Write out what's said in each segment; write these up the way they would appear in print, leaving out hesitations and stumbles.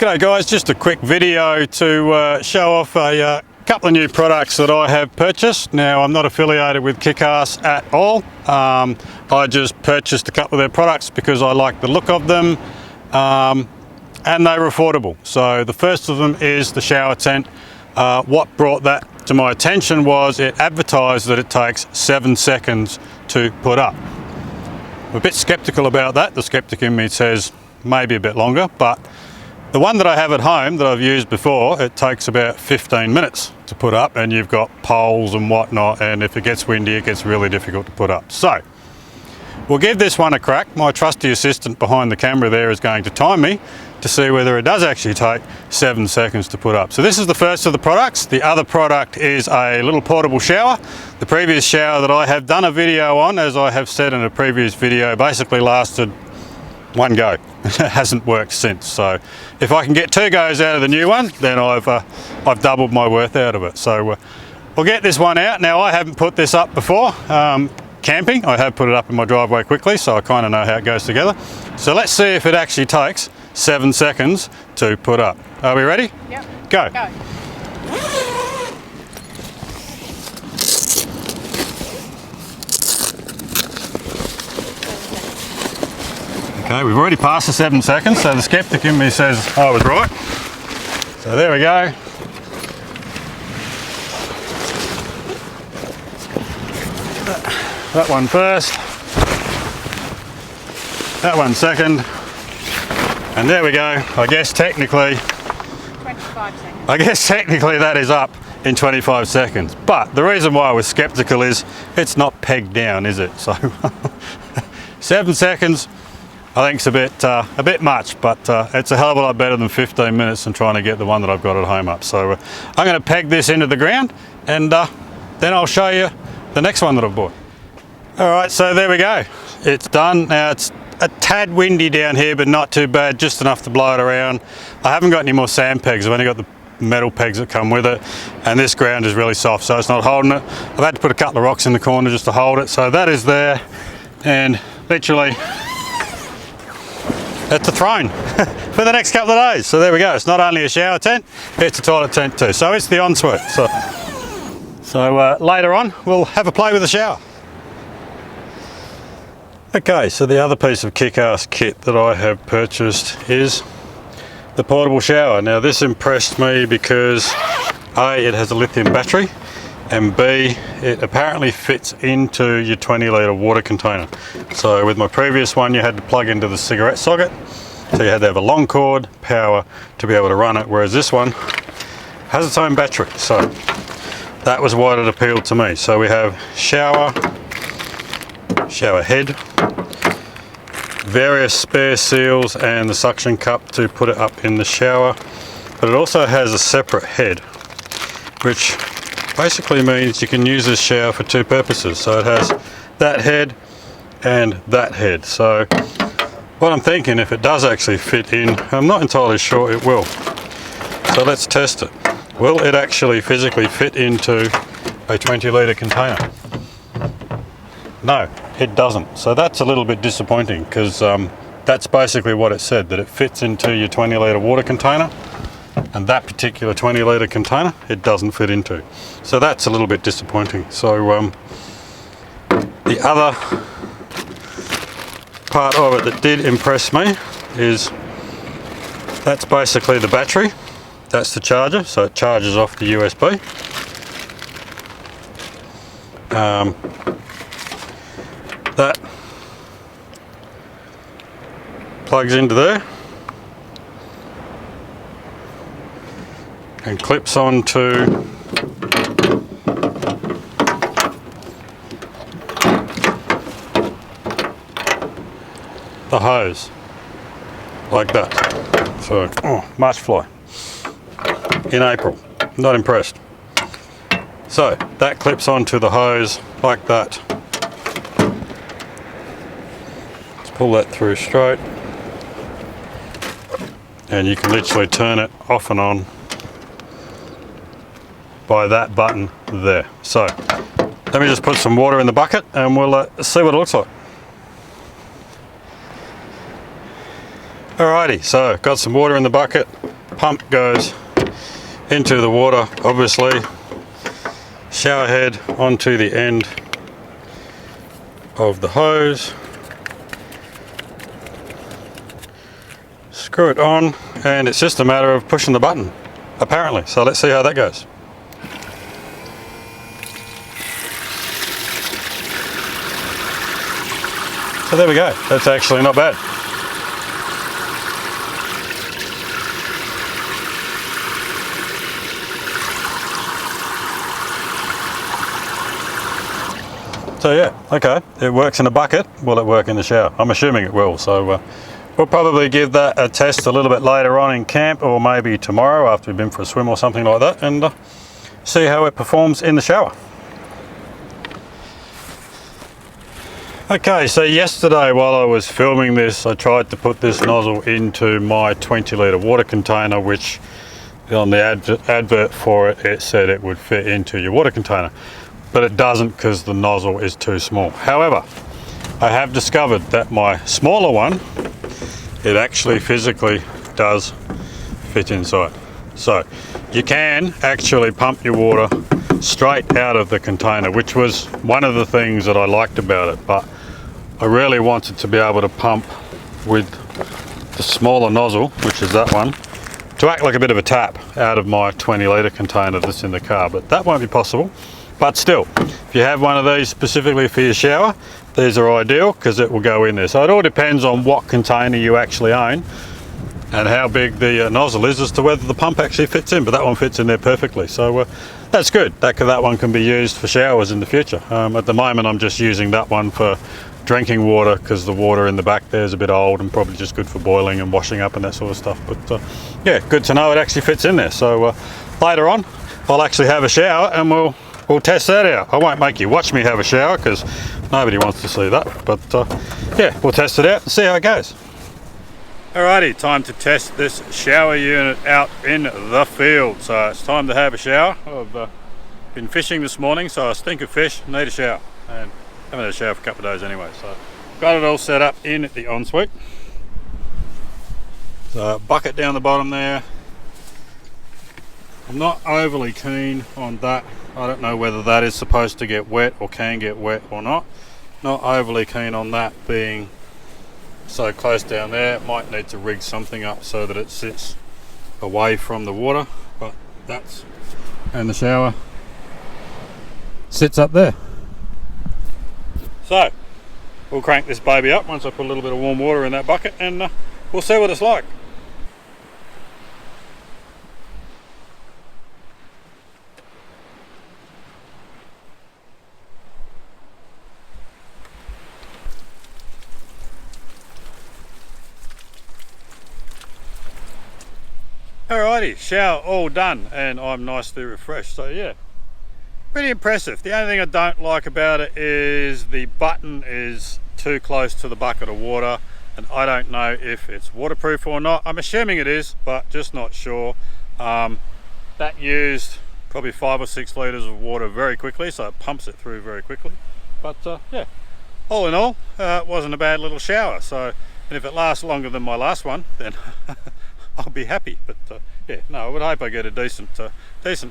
G'day guys, just a quick video to show off a couple of new products that I have purchased. Now I'm not affiliated with KickAss at all. I just purchased a couple of their products because I like the look of them and they were affordable. So the first of them is the shower tent. What brought that to my attention was it advertised that it takes 7 seconds to put up. I'm a bit skeptical about that. The skeptic in me says maybe a bit longer, but the one that I have at home that I've used before, it takes about 15 minutes to put up, and you've got poles and whatnot, and if it gets windy it gets really difficult to put up. So we'll give this one a crack. My trusty assistant behind the camera there is going to time me to see whether it does actually take 7 seconds to put up. So this is the first of the products. The other product is a little portable shower. The previous shower that I have done a video on, as I have said in a previous video, basically lasted one go. It hasn't worked since. So if I can get 2 goes out of the new one, then I've doubled my worth out of it. So we'll get this one out. Now I haven't put this up before camping. I have put it up in my driveway quickly, so I kind of know how it goes together. So let's see if it actually takes 7 seconds to put up. Are we ready? Yep. Go. Okay, we've already passed the 7 seconds, so the skeptic in me says I was right. So there we go. That one first, that one second, and there we go. I guess technically 25 seconds. I guess technically that is up in 25 seconds. But the reason why I was skeptical is it's not pegged down, is it? So 7 seconds I think it's a bit much, but it's a hell of a lot better than 15 minutes and trying to get the one that I've got at home up. So I'm going to peg this into the ground, and then I'll show you the next one that I've bought. All right, so there we go. It's done. Now it's a tad windy down here, but not too bad, just enough to blow it around. I haven't got any more sand pegs. I've only got the metal pegs that come with it, and this ground is really soft, so it's not holding it. I've had to put a couple of rocks in the corner just to hold it. So that is there, and literally it's a throne for the next couple of days. So there we go. It's not only a shower tent, it's a toilet tent too. So it's the ensuite. So later on, we'll have a play with the shower. Okay, so the other piece of KickAss kit that I have purchased is the portable shower. Now this impressed me because A, it has a lithium battery, and B, it apparently fits into your 20-litre water container. So with my previous one, you had to plug into the cigarette socket, so you had to have a long cord power to be able to run it, whereas this one has its own battery. So that was why it appealed to me. So we have shower head, various spare seals, and the suction cup to put it up in the shower. But it also has a separate head, which basically means you can use this shower for 2 purposes. So it has that head and that head. So what I'm thinking, if it does actually fit in, I'm not entirely sure it will. So let's test it. Will it actually physically fit into a 20-litre container? No, it doesn't. So that's a little bit disappointing, because that's basically what it said, that it fits into your 20-litre water container, and that particular 20-litre container it doesn't fit into. So that's a little bit disappointing. So the other part of it that did impress me is that's basically the battery. That's the charger, so it charges off the USB. That plugs into there and clips onto the hose like that. So March fly in April, not impressed. So that clips onto the hose like that. Let's pull that through straight, and you can literally turn it off and on by that button there. So let me just put some water in the bucket and we'll see what it looks like. Alrighty, so got some water in the bucket. pump goes into the water, obviously. Shower head onto the end of the hose. Screw it on, and it's just a matter of pushing the button, apparently. So let's see how that goes. So there we go. That's actually not bad. So yeah, okay, it works in a bucket. Will it work in the shower? I'm assuming it will, so we'll probably give that a test a little bit later on in camp, or maybe tomorrow after we've been for a swim or something like that, and see how it performs in the shower. Okay, so yesterday while I was filming this, I tried to put this nozzle into my 20-litre water container, which on the advert for it, it said it would fit into your water container. But it doesn't because the nozzle is too small. However, I have discovered that my smaller one, it actually physically does fit inside. So you can actually pump your water straight out of the container, which was one of the things that I liked about it, but I really wanted to be able to pump with the smaller nozzle, which is that one, to act like a bit of a tap out of my 20-litre container that's in the car, but that won't be possible. But still, if you have one of these specifically for your shower, these are ideal because it will go in there. So it all depends on what container you actually own and how big the nozzle is as to whether the pump actually fits in, but that one fits in there perfectly. So that's good. That one can be used for showers in the future. At the moment, I'm just using that one for drinking water because the water in the back there is a bit old and probably just good for boiling and washing up and that sort of stuff. But yeah, good to know it actually fits in there. So later on, I'll actually have a shower and we'll test that out. I won't make you watch me have a shower because nobody wants to see that, but yeah, we'll test it out and see how it goes. Alrighty, time to test this shower unit out in the field. So it's time to have a shower. I've been fishing this morning, so I stink of fish, need a shower, and haven't had a shower for a couple of days anyway. So got it all set up in the ensuite. So bucket down the bottom there. I'm not overly keen on that. I don't know whether that is supposed to get wet or can get wet or not. Not overly keen on that being so close down there. Might need to rig something up so that it sits away from the water, but that's, and the shower sits up there. So we'll crank this baby up once I put a little bit of warm water in that bucket, and we'll see what it's like. Alrighty, shower all done and I'm nicely refreshed, so yeah, pretty impressive. The only thing I don't like about it is the button is too close to the bucket of water, and I don't know if it's waterproof or not. I'm assuming it is, but just not sure. That used probably 5 or 6 litres of water very quickly, so it pumps it through very quickly. But yeah, all in all, it wasn't a bad little shower. So, and if it lasts longer than my last one, then I'll be happy. But yeah, no, I would hope I get a decent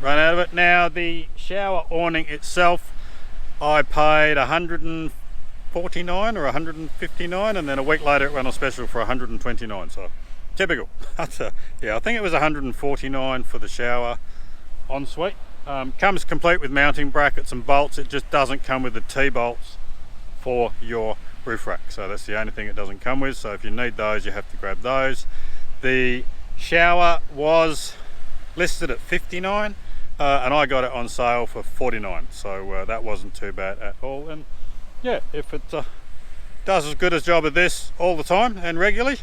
run out of it. Now the shower awning itself, I paid 149 or 159, and then a week later it went on special for 129. So typical. Yeah, I think it was 149 for the shower ensuite. Comes complete with mounting brackets and bolts. It just doesn't come with the T-bolts for your roof rack. So that's the only thing it doesn't come with. So if you need those, you have to grab those. The shower was listed at 59 and I got it on sale for 49, so that wasn't too bad at all. And yeah, if it does as good a job of this all the time and regularly,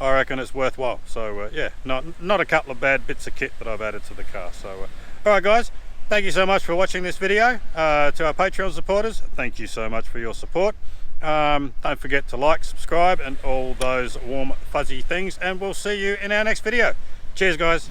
I reckon it's worthwhile. So yeah, not a couple of bad bits of kit that I've added to the car. So alright guys, thank you so much for watching this video. To our Patreon supporters, thank you so much for your support. Don't forget to like, subscribe and all those warm fuzzy things, and we'll see you in our next video. Cheers guys.